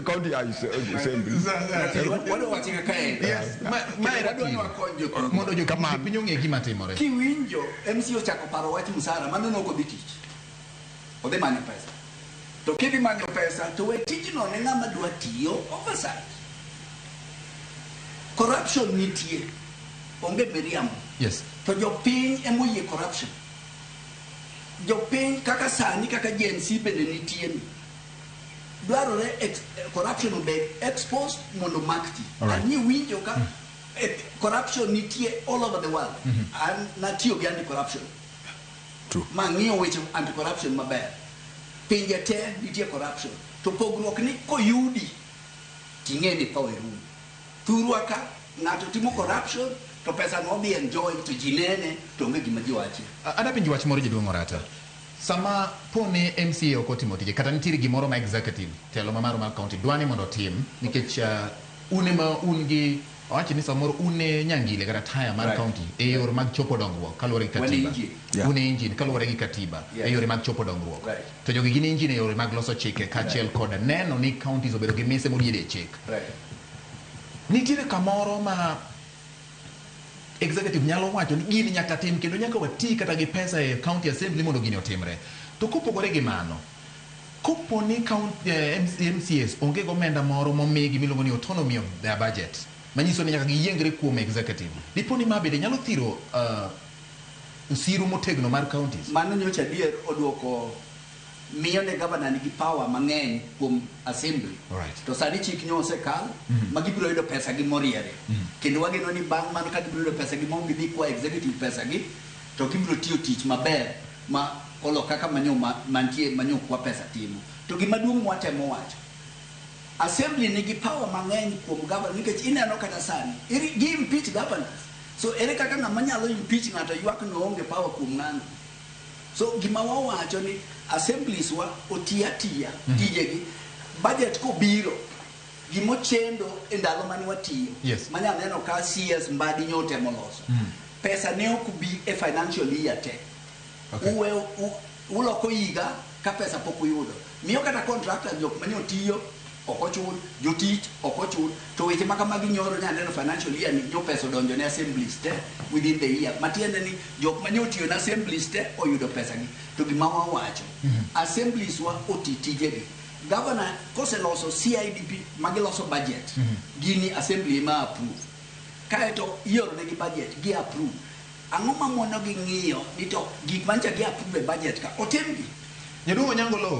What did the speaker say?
county assembly. What do I think? Yes, mondo jo kama pinyo nge gima timore. Kiwinjo MCO chako paro wach msara mano no ko bitich. Ode manyo pesa. To kibi manyo pesa to we tijno ne ngama dwa tiyo oversight. Corruption nitie. Onge meriamo. Yes. To jo piny emoyie corruption. Jo piny kaka sani kaka jensi bende nitie ni. Dwarore corruption obe exposed mondo makti. Ani winjo ka corruption nitie all over the world. And natio gi anti corruption. True. Mang'iyo weche anti corruption maber. Pinje te nitie corruption. To pogruok ni koyudi ting'eni tho e rum. Thurwa ka ng'ato timo corruption to pesa no be enjoy to jinene to onge gima ji wachi. Ada pinji wach moro jaduong' Orata. Sama pone MCA okotimo tije kata nitiere gimoro ma executive telo mamaro mar county dwani mondo tim nikech une ma ungi wachi ni samoro une nyangile kata taya mar county e yore mag chopo dongruok kaluwore gi katiba. Une engine kaluwore gi katiba e yore mag chopo dongruok. To jogi gin engine e yore mag loso chike kachiel koda neno ni counties obedo gi mise modiere e chik. Nitiere kamoro ma executive nyalo wacho ni gini nyaka tim kendo nyaka wati kata gi pesa e county assembly mondo gini otimre. To kopogore gi mano, kopo ni county MCAs onge gomenda moro momigi miluongo ni autonomy of their budget, manyiso ni nyaka giyiengre kuom executive. Dipo ni mabede nyalo thiro usiru motegno mar counties. Mano nyocha dier oduoko miyo ne governor nigi power mang'eny kuom assembly. To sani chik nyo osekal ma gibiro yudo pesa gi moriere. Kendo wageno ni bang' mano ka gibiro yudo pesa gi mo gidhi kwa executive pesa gi to gibiro tiyo tich maber ma olo kaka manyo kwa pesa timo. To gima duong' watemo wacho. Assembly nigi power mang'eny kuom governor nikech ineno kata sani gi impeach governors. So ere kaka ng'ama nyalo impeach ng'ato ywak no onge power kuom ng'ano. So gima wawacho ni assemblies wa otiya tijegi budget ko biro gimochendo e ndalo mane watiyo manya neno ka CS Mbadi nyote moloso pesa ne okubi e financial year te uwe uloko higa ka pesa pok uyudo miyo kata contractor jok mane otiyo okochul jotich okochul to weche makamagi nyoro nya neno financial year ni jo pesa donjo ne assemblies te within the year matiende ni jok mane otiyo na assemblies te oyudo pesa gi to gima wawacho assemblies wa otitijegi governor koseloso CIDP magiloso budget gini assembly ma approve kaeto ioro ne gi budget gi approve ang'o mamono gi ng'iyo ni to gik mancha gi approve budget ka otemgi Nyaduong' Onyango Lo